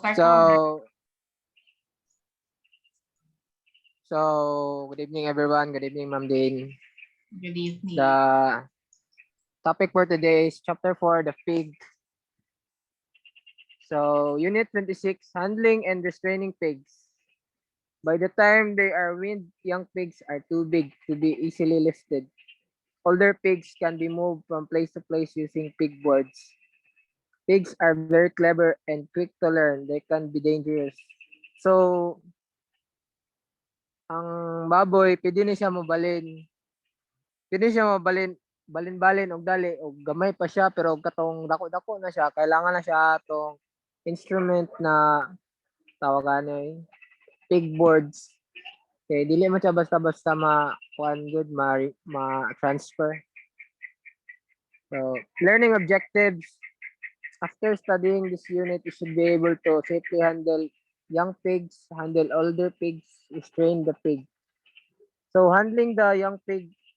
start So, ko. good evening everyone. Good evening, Ma'am Dean. Good evening. The topic for today is chapter 4, the pig. So, unit 26, handling and restraining pigs. By the time they are weaned, young pigs are too big to be easily lifted. Older pigs can be moved from place to place using pig boards. Pigs are very clever and quick to learn. They can be dangerous. So, ang baboy, pwede ni siya mabalin. Pwede siya mabalin, balin-balin og dali og gamay pa siya pero og katong dako-dako na siya, kailangan na siya atong instrument na tawagan ni pig boards. Okay, dili man siya basta-basta kuan good ma transfer. So, learning objectives. After studying this unit, you should be able to safely handle young pigs, handle older pigs, restrain the pig. So, handling the young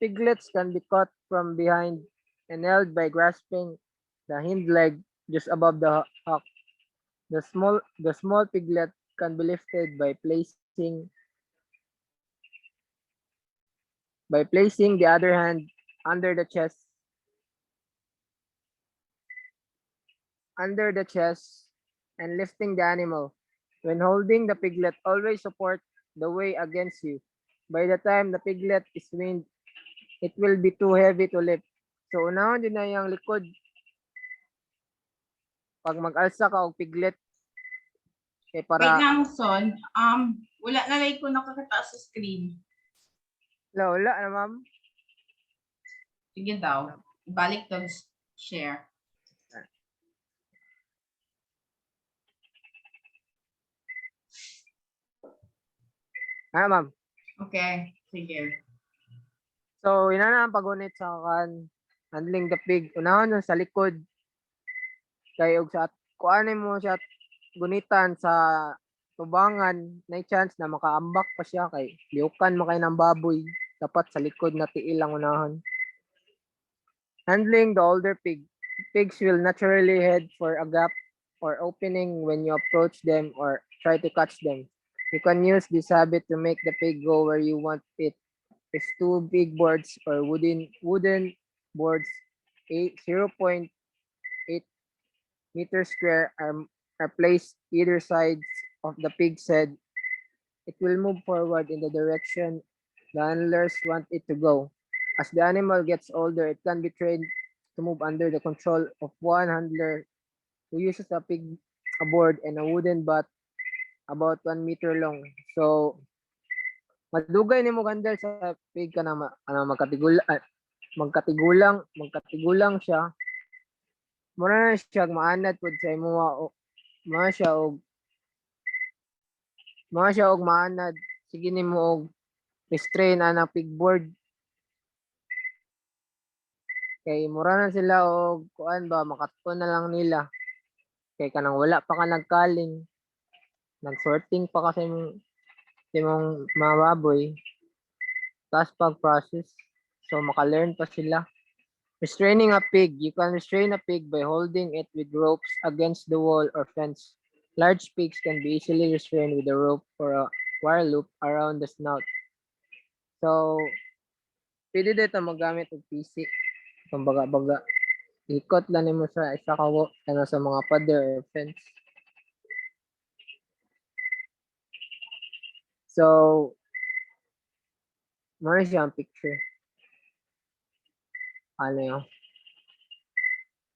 piglets can be caught from behind and held by grasping the hind leg just above the hock. The small piglet can be lifted by placing the other hand under the chest and lifting the animal. When holding the piglet, always support the weight against you. By the time the piglet is weaned, it will be too heavy to lift. So unahon din na yung likod pag mag-alsa ka og piglet Wait nga, son. Wala na lang ko nakakataas sa screen. wala na ma'am. Sige daw. Balik to share. Ma'am. Okay, sige. So ina na ang pagunit sa handling the pig. Unahon sa likod kay og sa kuanin mo siya gunitan sa tubangan, na chance na makaambak pa siya kay liukan mo kay ng baboy. Dapat sa likod na tiil ang unahan. Handling the older pig. Pigs will naturally head for a gap or opening when you approach them or try to catch them. You can use this habit to make the pig go where you want it. If two big boards or wooden boards 0.8 meters square are placed either sides of the pig's head, it will move forward in the direction the handlers want it to go. As the animal gets older, it can be trained to move under the control of one handler who uses a board and a wooden bat about 1 meter long. So, madugay ni mo gandal sa pig ka na magkatigulang siya. Mura na siya maanad pud sa imo mga siya og maanad. Sige nimo og restrain ana pigboard. Kay mura na sila og kuan ba makaton na lang nila. Kay kanang wala pa ka nagkaling. Nag-sorting pa kasi imong mga baboy. Tapos pag-process. So maka-learn pa sila. Restraining a pig. You can restrain a pig by holding it with ropes against the wall or fence. Large pigs can be easily restrained with a rope or a wire loop around the snout. So, pwede dito magamit og PC. Itong baga-baga. Ikot lang mo sa isa sa mga pader or fence. So, muna siya ang picture. Ano yun?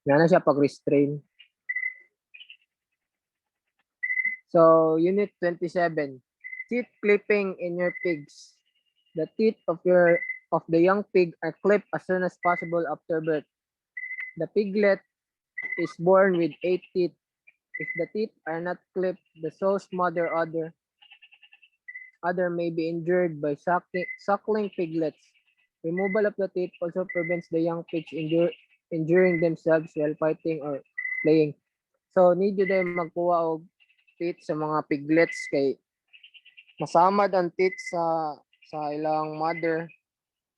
Yan na siya pag-restrain. So, unit 27. Teeth clipping in your pigs. The teeth of the young pig are clipped as soon as possible after birth. The piglet is born with 8 teeth. If the teeth are not clipped, the soul's mother other may be injured by suckling piglets. Removal of the teeth also prevents the young pigs injuring themselves while fighting or playing. So, need you din magkuha og teeth sa mga piglets kay masamad ang teeth sa ilang mother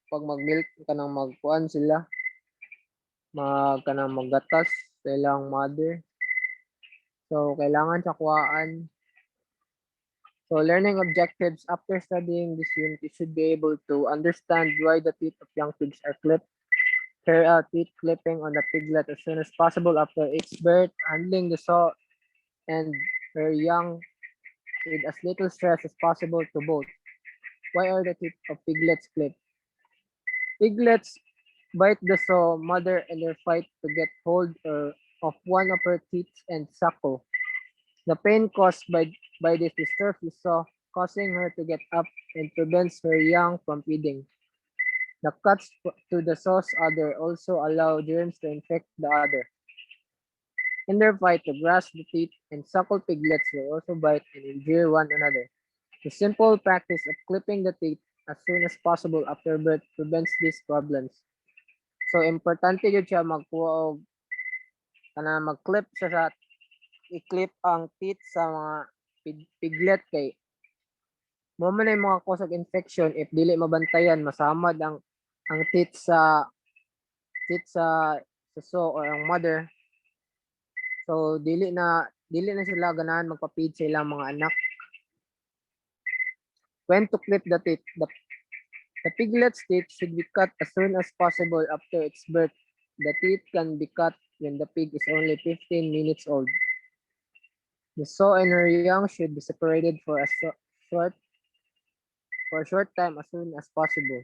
pag mag-milk kanang magkuan sila kanang maggatas sa ilang mother. So, kailangan siya kuhaan. So, learning objectives after studying this unit, you should be able to understand why the teeth of young pigs are clipped, carry out teeth clipping on the piglet as soon as possible after its birth, handling the saw and her young with as little stress as possible to both. Why are the teeth of piglets clipped? Piglets bite the saw mother in their fight to get hold of one of her teeth and suckle. The pain caused by this disturbs the saw, causing her to get up and prevents her young from feeding. The cuts to the saw's udder also allow germs to infect the udder. In their fight to grasp the teeth and suckle, piglets will also bite and injure one another. The simple practice of clipping the teeth as soon as possible after birth prevents these problems. So importante yun siya magkuha og mag-clip siya sa i-clip ang teeth sa mga piglet kay mo man yung mga cause of infection if dili mabantayan masamad ang teeth sa so or ang mother. So dili na sila ganahan magpa-feed sa ilang mga anak. When to clip the teeth? The piglet's teeth should be cut as soon as possible after its birth. The teeth can be cut when the pig is only 15 minutes old. The sow and her young should be separated short for a short time as soon as possible.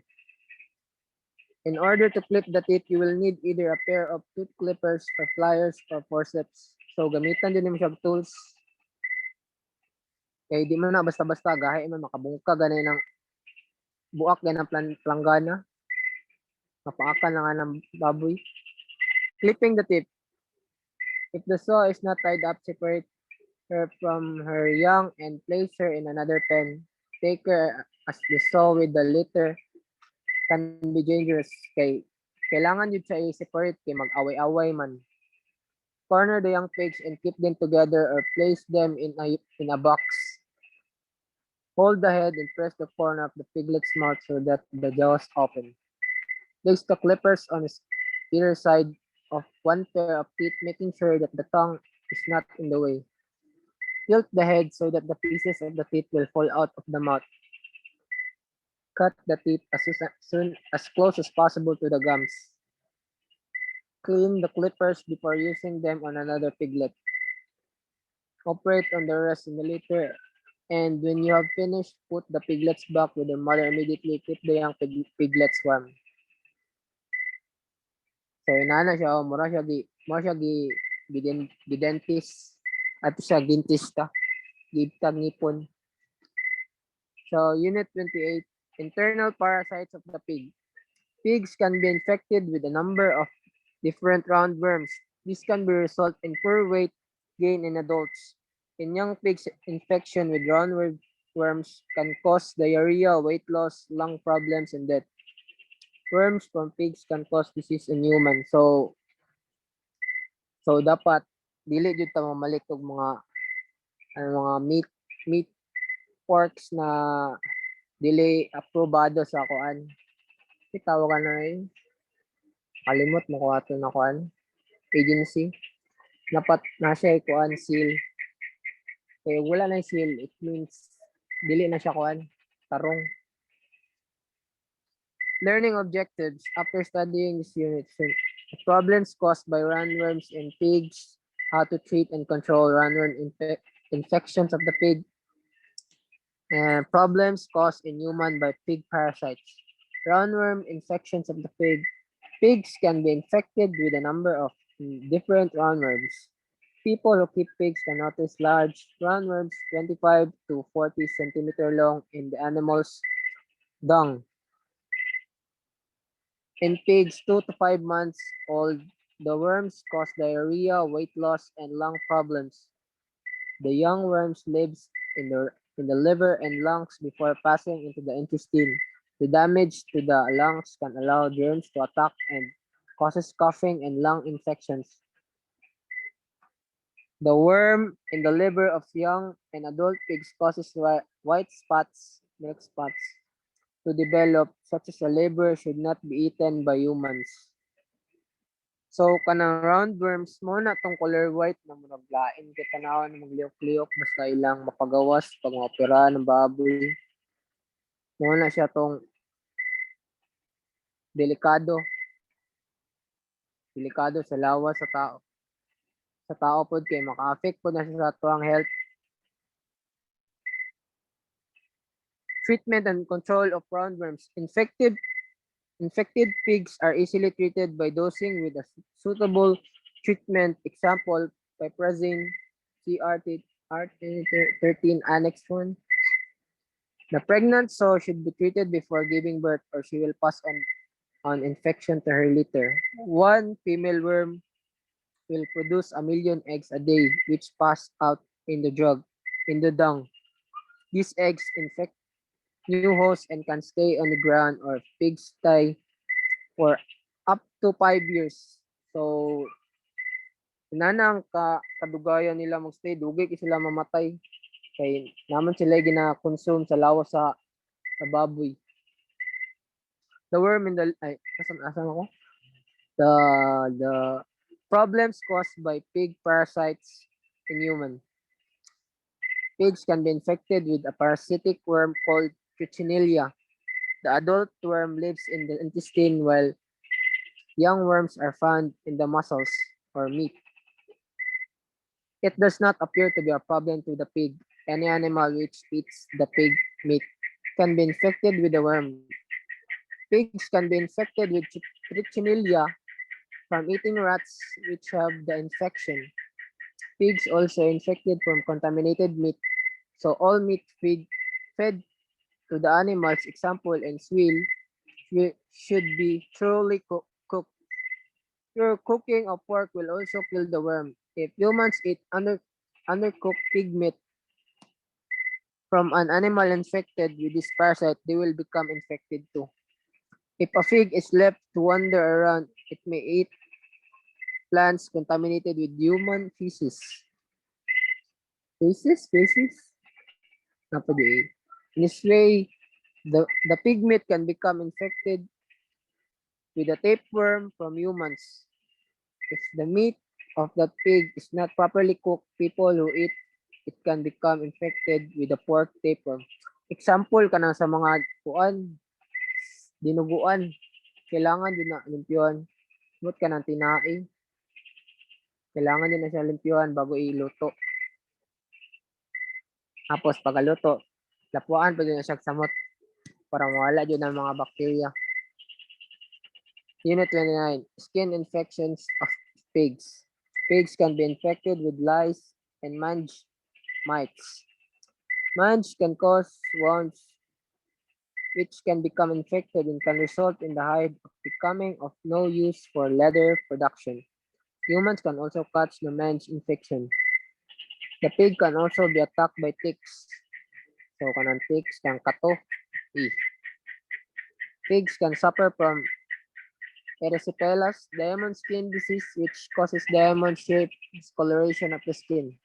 In order to clip the teeth, you will need either a pair of tooth clippers or pliers or forceps. So gamitan din mo siya tools. Kaya di mo na basta-basta gahi man makabungka ganay ng buak ganang planggana. Mapaakan na nga ng baboy. Clipping the tip. If the saw is not tied up, separate her from her young and place her in another pen. Take her as the saw with the litter can be dangerous. Kailangan yun siya i-separate kay mag-away-away man. Corner the young pigs and keep them together or place them in a box. Hold the head and press the corner of the piglet's mouth so that the jaws open. Place the clippers on either side of one pair of teeth, making sure that the tongue is not in the way. Tilt the head so that the pieces of the teeth will fall out of the mouth. Cut the teeth as close as possible to the gums. Clean the clippers before using them on another piglet. Operate on the rest in the litter, and when you have finished, put the piglets back with their mother immediately. Keep the young piglets warm. So inana siya, mura siya gi dentist at siya dentista, gitag ngipon. So unit 28, internal parasites of the pig. Pigs can be infected with a number of different roundworms. This can be result in poor weight gain in adults. In young pigs, infection with roundworms can cause diarrhea, weight loss, lung problems, and death. Worms from pigs can cause disease in humans. So dapat dili jud ta mamalit og mga meat porks na dili aprobado sa kuan. Tawag na kalimot mo ko ato na kuan agency. Dapat na siya kuan seal. Kaya wala na seal, it means dili na siya kuan tarong. Learning objectives after studying this unit. The problems caused by roundworms in pigs, how to treat and control roundworm infections of the pig, and problems caused in human by pig parasites. Roundworm infections of the pig. Pigs can be infected with a number of different roundworms. People who keep pigs can notice large roundworms 25 to 40 centimeter long in the animal's dung. In pigs 2 to 5 months old, the worms cause diarrhea, weight loss, and lung problems. The young worms lives in the liver and lungs before passing into the intestine. The damage to the lungs can allow germs to attack and causes coughing and lung infections. The worm in the liver of young and adult pigs causes white spots, milk spots, to develop, such as the liver should not be eaten by humans. So kanang roundworms mo na tong color white na murag lain kay tanawon na magliok-liok basta ilang mapagawas pag maopera ng baboy. Mo na siya tong delikado. Delikado sa lawas sa tao. Sa tao pod kay maka-affect pod na siya sa tuwang health. Treatment and control of roundworms. Infected pigs are easily treated by dosing with a suitable treatment. Example, piperazine, CR13 Annex 1. The pregnant sow should be treated before giving birth or she will pass on infection to her litter. One female worm will produce 1,000,000 eggs a day, which pass out in the dung. These eggs infect new hosts and can stay on the ground or pigsty for up to 5 years. So, inanang kadugayan nila magstay, dugay kay sila mamatay. Kay naman sila gina-consume sa lawas sa baboy. The worm in the asan ako? The problems caused by pig parasites in human. Pigs can be infected with a parasitic worm called Trichinella. The adult worm lives in the intestine while young worms are found in the muscles or meat. It does not appear to be a problem to the pig. Any animal which eats the pig meat can be infected with the worm. Pigs can be infected with Trichinella from eating rats which have the infection. Pigs also infected from contaminated meat. So all meat fed to the animals, example in swill, should be thoroughly cooked. Pure cooking of pork will also kill the worm. If humans eat undercooked pig meat from an animal infected with this parasite, they will become infected too. If a pig is left to wander around, it may eat plants contaminated with human feces. Feces? Napadi. In this way, the pig meat can become infected with a tapeworm from humans. If the meat of that pig is not properly cooked, people who eat it can become infected with the pork tapeworm. Example kanang sa mga dinuguan, kailangan din na limpyuhan. Mut ka ng tinai, kailangan din na siya limpyuhan bago iluto. Tapos pagkaluto, lapuan pa din na siya samot para mawala din ang mga bakterya. Unit 29, skin infections of pigs. Pigs can be infected with lice and mange mites. Mange can cause wounds which can become infected and can result in the hide becoming of no use for leather production. Humans can also catch the mange infection. The pig can also be attacked by ticks. So kanang ticks kang kato. Pigs can suffer from erysipelas, diamond skin disease, which causes diamond-shaped discoloration of the skin.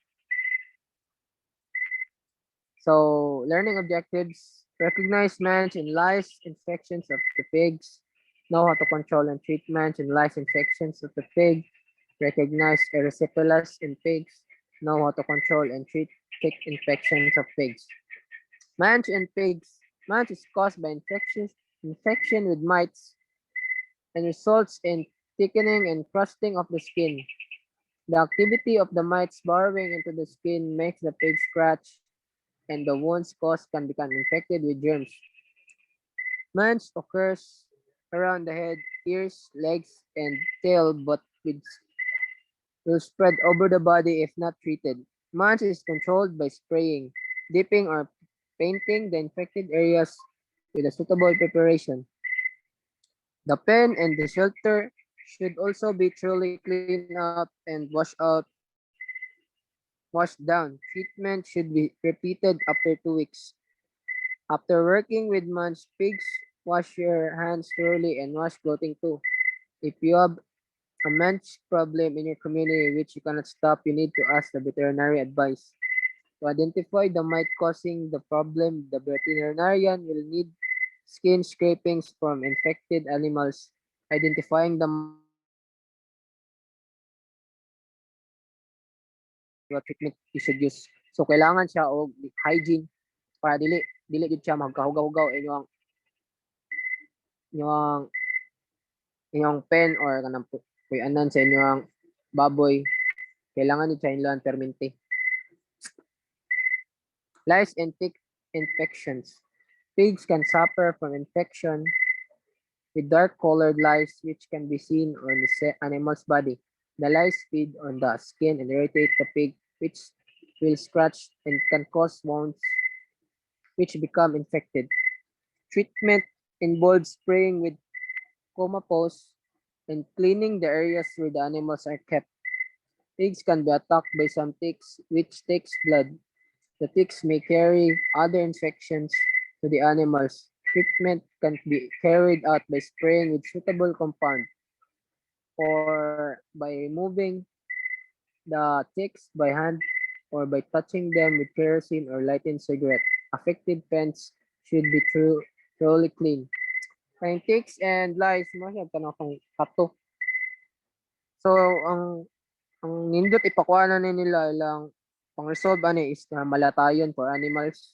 So, learning objectives, recognize mange and lice infections of the pigs, know how to control and treat mange and lice infections of the pig, recognize erysipelas in pigs, know how to control and treat tick infections of pigs. Mange in pigs. Mange is caused by infection with mites and results in thickening and crusting of the skin. The activity of the mites burrowing into the skin makes the pig scratch, and the wounds caused can become infected with germs. Mange occurs around the head, ears, legs, and tail, but will spread over the body if not treated. Mange is controlled by spraying, dipping, or painting the infected areas with a suitable preparation. The pen and the shelter should also be thoroughly cleaned up and washed down. Treatment should be repeated after 2 weeks. After working with mange pigs, wash your hands thoroughly and wash clothing too. If you have a mange problem in your community which you cannot stop, you need to ask the veterinary advice. To identify the mite causing the problem, the veterinarian will need skin scrapings from infected animals. Identifying the mite what treatment you should use. So kailangan siya og hygiene para dili gid siya magkahugaw-hugaw inyong inyong pen or kanang puy-anan sa inyong baboy. Kailangan ni siya inlan permente. Lice and tick infections. Pigs can suffer from infection with dark-colored lice which can be seen on the animal's body. The lice feed on the skin and irritate the pig, which will scratch and can cause wounds which become infected. Treatment involves spraying with comapose and cleaning the areas where the animals are kept. Pigs can be attacked by some ticks, which takes blood. The ticks may carry other infections to the animals. Treatment can be carried out by spraying with suitable compound or by removing the ticks by hand or by touching them with kerosene or lighted cigarette. Affected pens should be thoroughly clean. Kayong ticks and lice, mo siya tanong kung kato. So, ang nindot ipakuha na nila ilang pang-resolve ani is na malatayon for animals.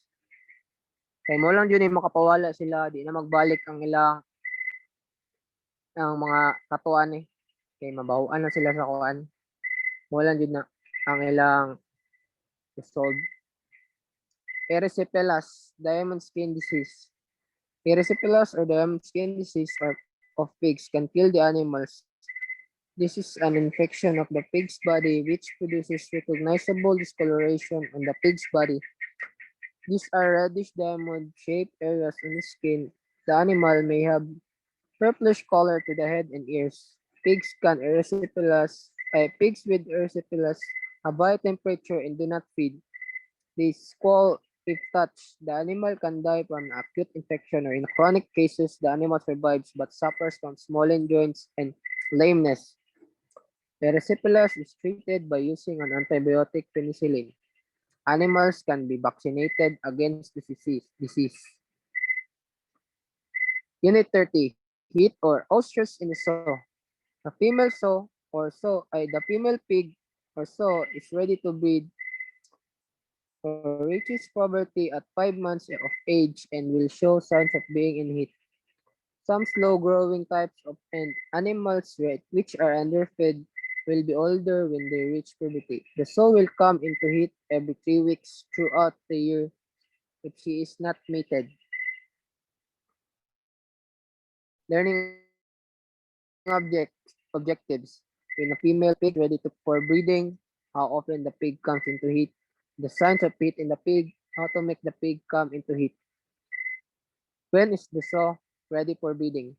Kay mo lang yun makapawala sila, di na magbalik ang ilang ang mga katuan Kay mabahuan na sila sa kuan. Mo lang yun na ang ilang resolve. Erysipelas, diamond skin disease. Erysipelas or diamond skin disease of pigs can kill the animals. This is an infection of the pig's body which produces recognizable discoloration on the pig's body. These are reddish diamond-shaped areas on the skin. The animal may have purplish color to the head and ears. Pigs with erysipelas have high temperature and do not feed. They squall if touched. The animal can die from acute infection or in chronic cases, the animal survives but suffers from swollen joints and lameness. Erysipelas is treated by using an antibiotic penicillin. Animals can be vaccinated against the disease. Unit 30. Heat or oestrus in the sow. The female sow or the female pig or sow is ready to breed or reaches puberty at 5 months of age and will show signs of being in heat. Some slow-growing types of animals which are underfed will be older when they reach puberty. The sow will come into heat every 3 weeks throughout the year if she is not mated. Learning objectives. When a female pig ready for breeding, how often the pig comes into heat, the signs of heat in the pig, how to make the pig come into heat. When is the sow ready for breeding?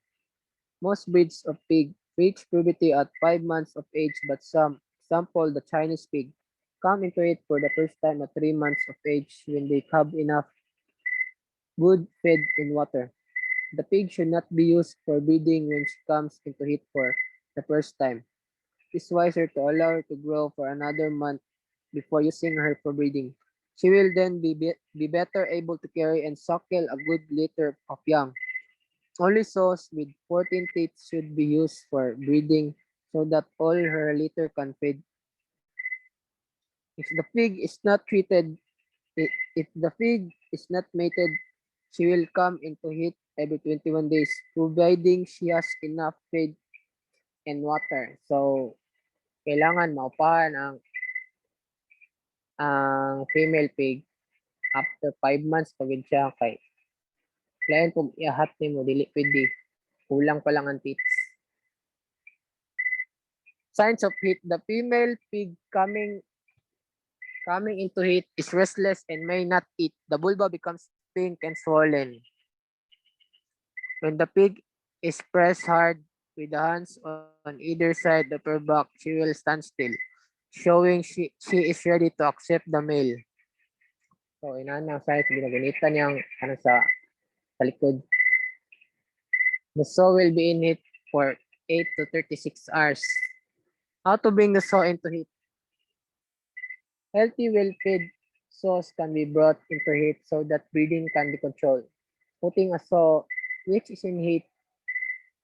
Most breeds of pig reach puberty at 5 months of age, but some, example the Chinese pig, come into it for the first time at 3 months of age when they have enough good feed and water. The pig should not be used for breeding when she comes into heat for the first time. It's wiser to allow her to grow for another month before using her for breeding. She will then be better able to carry and suckle a good litter of young. Only sows with 14 teeth should be used for breeding so that all her litter can feed. If the pig is not if the pig is not mated, she will come into heat every 21 days, providing she has enough feed and water. So, kailangan maupahan ang female pig after 5 months pagid siya kay lain kung iahat nimo dili pwede kulang pa lang ang teats. Signs of heat. The female pig coming into heat is restless and may not eat. The vulva becomes pink and swollen. When the pig is pressed hard with the hands on either side of her back, she will stand still, showing she is ready to accept the male. So, inanang signs, ginagunitan niyang sa likod. The sow will be in heat for 8 to 36 hours. How to bring the sow into heat? Healthy, well-fed sows can be brought into heat so that breeding can be controlled. Putting a sow which is in heat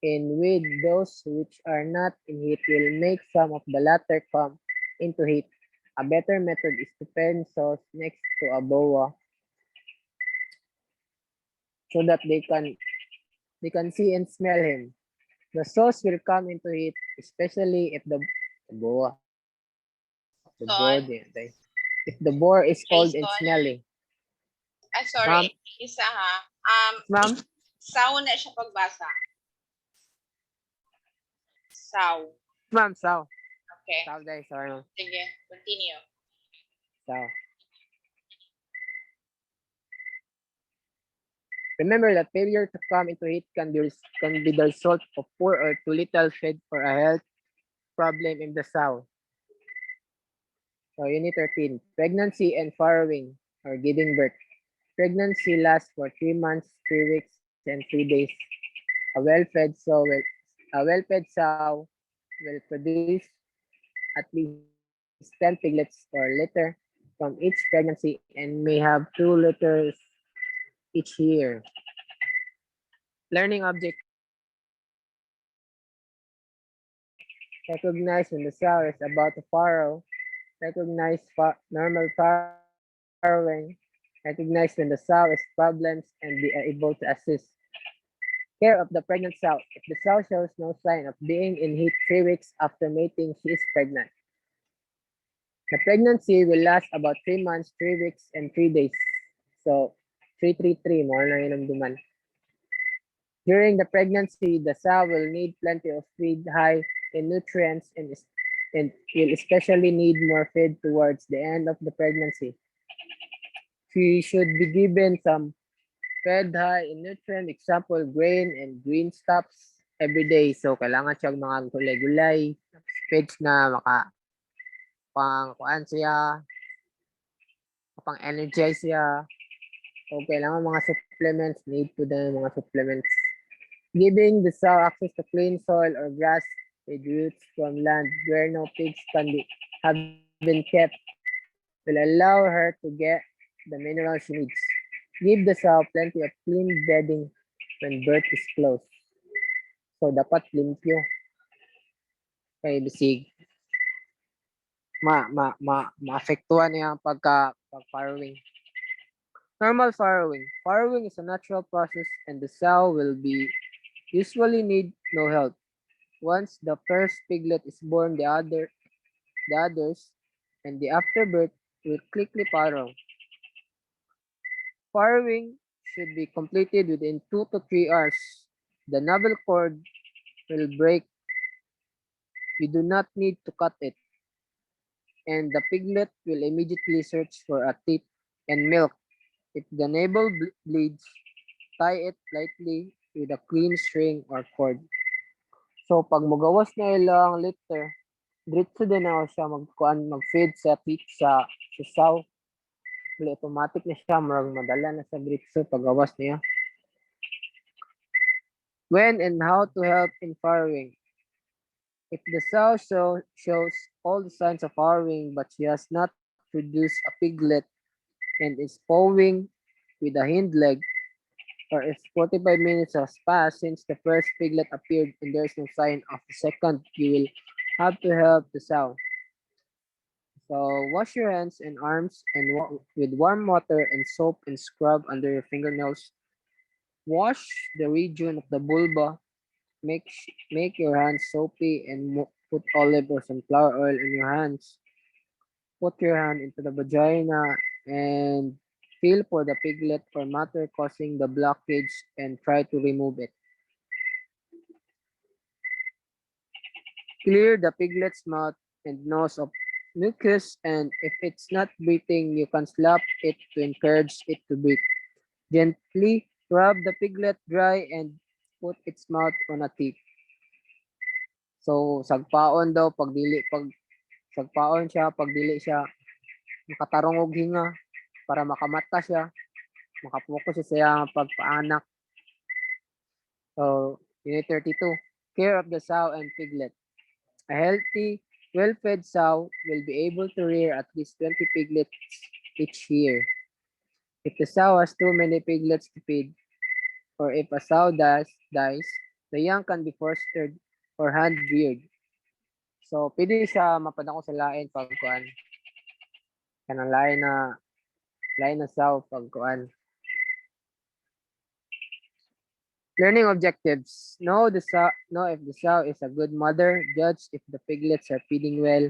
in with those which are not in heat will make some of the latter come into heat. A better method is to pen sauce next to a boa so that they can see and smell him. The sauce will come into it, especially if the boa, the boar, Son, if the boar is cold and Jason. smelly. Ma'am, Sorry. Isa ha. ma'am, Saw na siya pagbasa. Saw. ma'am, saw. Okay. Saw guys, sorry ma'am. Sige, continue. Saw. Remember that failure to come into it can be the result of poor or too little fed for a health problem in the sow. So unit 13, pregnancy and farrowing or giving birth. Pregnancy lasts for 3 months, 3 weeks, and 3 days. A well-fed sow will produce at least 10 piglets or litter from each pregnancy and may have 2 litters each year. Learning object recognize when the sow is about to farrow. Recognize normal farrowing. Recognize when the sow is problems and be able to assist. Care of the pregnant sow. If the sow shows no sign of being in heat 3 weeks after mating, she is pregnant. The pregnancy will last about 3 months, 3 weeks, and 3 days. So, 333, more na yun ang duman. During the pregnancy, the sow will need plenty of feed high in nutrients and will especially need more feed towards the end of the pregnancy. She should be given some fed high in nutrient, example, grain and green stuffs every day. So, kailangan siyang mga gulay-gulay, feeds na pang kuan siya, pang energize siya. O kailangan mga supplements, need to the mga supplements. Giving the sow access to clean soil or grass with roots from land where no pigs have been kept will allow her to get the minerals she needs. Give the sow plenty of clean bedding when birth is close. So dapat limpyo kay bisig maapektuhan niya ang pag-farrowing. Normal farrowing. Farrowing is a natural process and the sow will usually need no help. Once the first piglet is born, the others and the afterbirth will quickly farrow. Farrowing should be completed within 2 to 3 hours. The navel cord will break. You do not need to cut it. And the piglet will immediately search for a tip and milk. If the navel bleeds, tie it lightly with a clean string or cord. So pag mugawas na ilang litter, diretso din ako siya mag-feed sa sow. Automatic na siya, madala na sa diretso pagawas niya. When and how to help in farrowing. If the sow shows all the signs of farrowing but she has not produced a piglet and is pawing with a hind leg, or if 45 minutes has passed since the first piglet appeared and there is no sign of the second, you will have to help the sow. So wash your hands and arms with warm water and soap and scrub under your fingernails. Wash the region of the vulva. Make your hands soapy and put olive or sunflower oil in your hands. Put your hand into the vagina and feel for the piglet or matter causing the blockage and try to remove it. Clear the piglet's mouth and nose of mucus, and if it's not breathing, you can slap it to encourage it to breathe. Gently rub the piglet dry and put its mouth on a tip. So, sagpaon daw, pag sagpaon siya, pag dili siya, makatarong og hinga, para makamata siya, makapokus siya sa pagpaanak. So, unit 32, care of the sow and piglet. A healthy, well-fed sow will be able to rear at least 20 piglets each year. If the sow has too many piglets to feed, or if a sow dies, the young can be fostered or hand-reared. So, pwede siya mapadako sa lain pagkuan. Kanang lain na sow pagkuan. Learning objectives. Know if the sow is a good mother. Judge if the piglets are feeding well.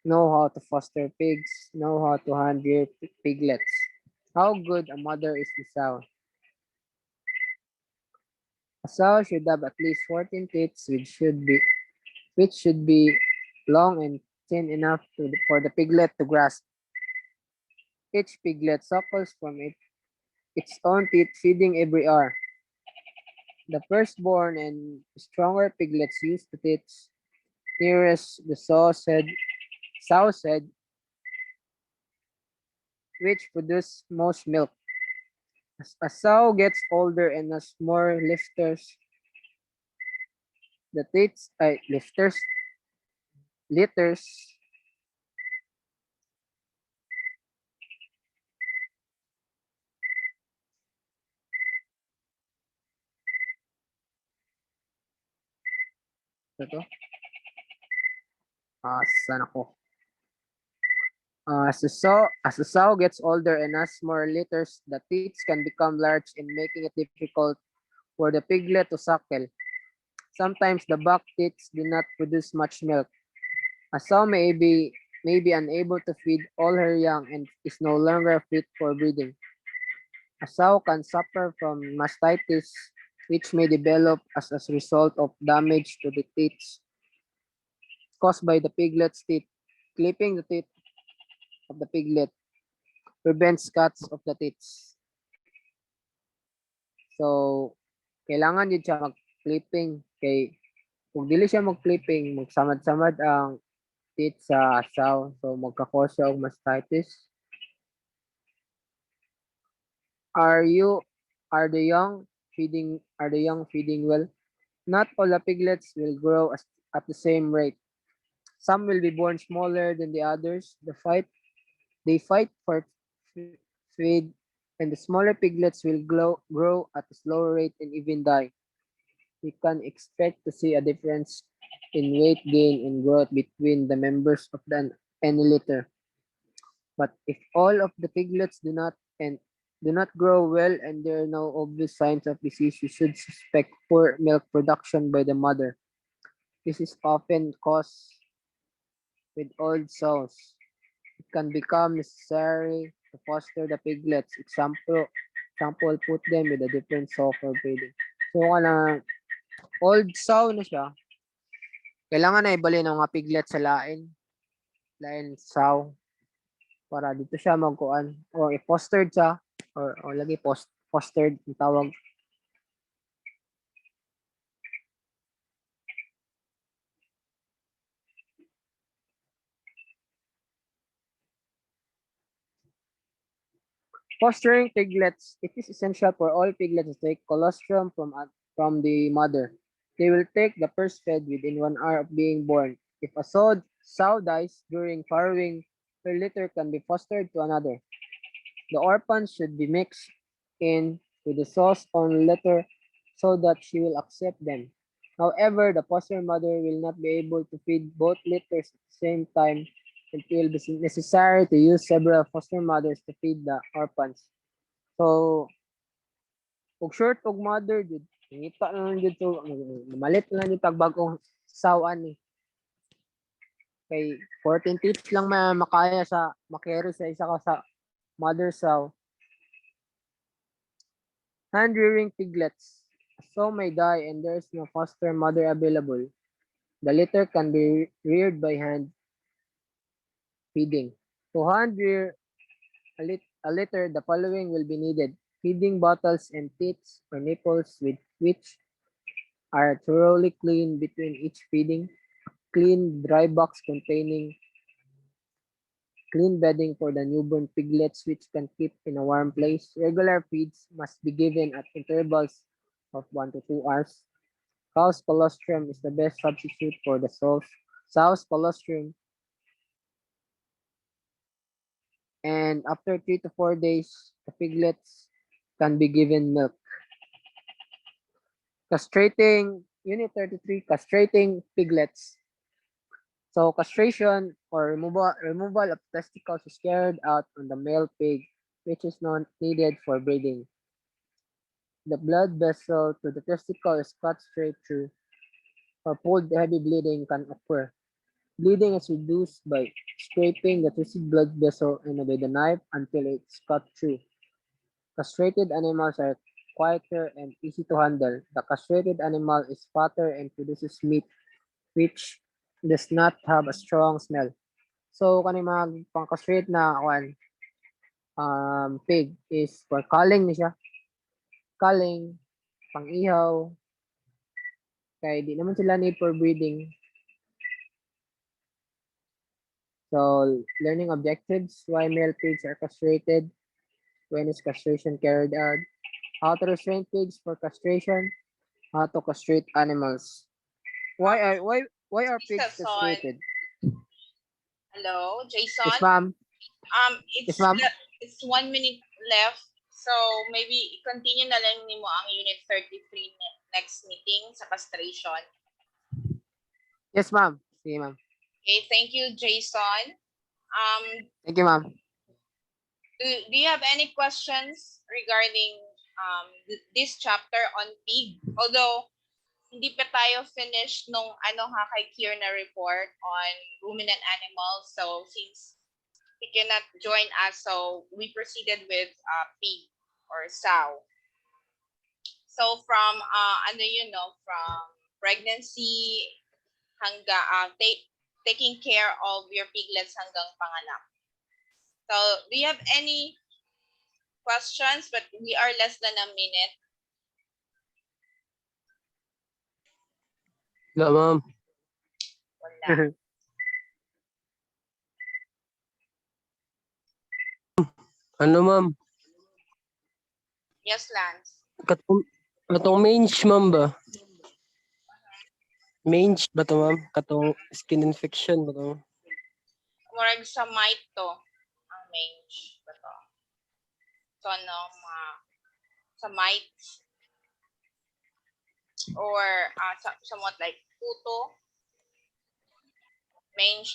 Know how to foster pigs. Know how to handle piglets. How good a mother is the sow? A sow should have at least 14 teats, which should be long and thin enough for the piglet to grasp. Each piglet suckles from its own teat, feeding every hour. The firstborn and stronger piglets use the teats nearest the sow's head, which produce most milk. As a sow gets older and has more the teats, litters, ito, saan ako? As the sow gets older and has more litters, the teats can become large and making it difficult for the piglet to suckle. Sometimes the back teats do not produce much milk. A sow may be unable to feed all her young and is no longer fit for breeding. A sow can suffer from mastitis, which may develop as a result of damage to the teats caused by the piglet's teeth. Clipping the teeth of the piglet prevents cuts of the teats. So, kailangan din siya mag-clipping kay kung dili siya mag-clipping, magsamad-samad ang teeth sa sow. So, magka-cause siya og mastitis. Are you are the young feeding well? Not all the piglets will grow at the same rate. Some will be born smaller than the others. They fight for feed, and the smaller piglets will grow at a slower rate and even die. We can expect to see a difference in weight gain and growth between the members of any litter. But if all of the piglets do not grow well and there are no obvious signs of disease, you should suspect poor milk production by the mother. This is often caused with old sows. It can become necessary to foster the piglets. Example, put them with a different sow for breeding. So, old sow na siya, kailangan na ibalin ang mga piglet sa lain sow, para dito siya magkuan o i-fostered siya or lagi fostered ang tawag. Fostering piglets. It is essential for all piglets to take colostrum from the mother. They will take the first fed within 1 hour of being born. If a sow dies during farrowing, her litter can be fostered to another. The orphans should be mixed in with the sow's own litter so that she will accept them. However, the foster mother will not be able to feed both litters at the same time. It will be necessary to use several foster mothers to feed the orphans. So, kung short og mother, jud, ngita na lang jud to, malit na lang jud tag bagong sawan ni. Kay 14 teeth lang makaya sa makere sa isa ka sa mother sow. Hand rearing piglets. A sow may die and there is no foster mother available. The litter can be reared by hand feeding. To hand rear a litter, the following will be needed: feeding bottles and teats or nipples with which are thoroughly cleaned between each feeding, clean dry box containing clean bedding for the newborn piglets which can keep in a warm place. Regular feeds must be given at intervals of 1 to 2 hours. Cow's colostrum is the best substitute for the sow's colostrum, and after 3 to 4 days, the piglets can be given milk. Unit 33, castrating piglets. So castration or removal of testicles is carried out on the male pig, which is not needed for breeding. The blood vessel to the testicle is cut straight through, or pulled. Heavy bleeding can occur. Bleeding is reduced by scraping the twisted blood vessel and with a knife until it's cut through. Castrated animals are quieter and easy to handle. The castrated animal is fatter and produces meat which does not have a strong smell. So kani mga pang-castrate na pig is for culling ni siya. Culling, pang-ihaw, kay di naman sila need for breeding. So, learning objectives, why male pigs are castrated, when is castration carried out, how to restrain pigs for castration, how to castrate animals. Why are pigs Jason. castrated? Hello, Jason. Yes, ma'am. It's Yes, ma'am. it's 1 minute left. So maybe continue na lang nimo ang unit 33 next meeting sa castration. Yes, ma'am. Sige, ma'am. Okay, thank you, Jason. Thank you, ma'am. Do you have any questions regarding this chapter on pig? Although hindi pa tayo finished nung kay Kier na report on ruminant animals. So since he cannot join us, so we proceeded with pig or sow. So from from pregnancy hanggang taking care of your piglets hanggang panganak. So do you have any questions? But we are less than a minute. Wala, ma'am. Wala. Ano, ma'am? Yes, Lance. Katong mange, ma'am ba? Mange ba to, ma'am? Katong skin infection ba to? Murag sa mite to. Ang mange ba to? So, sa mite or somewhat like puto, mange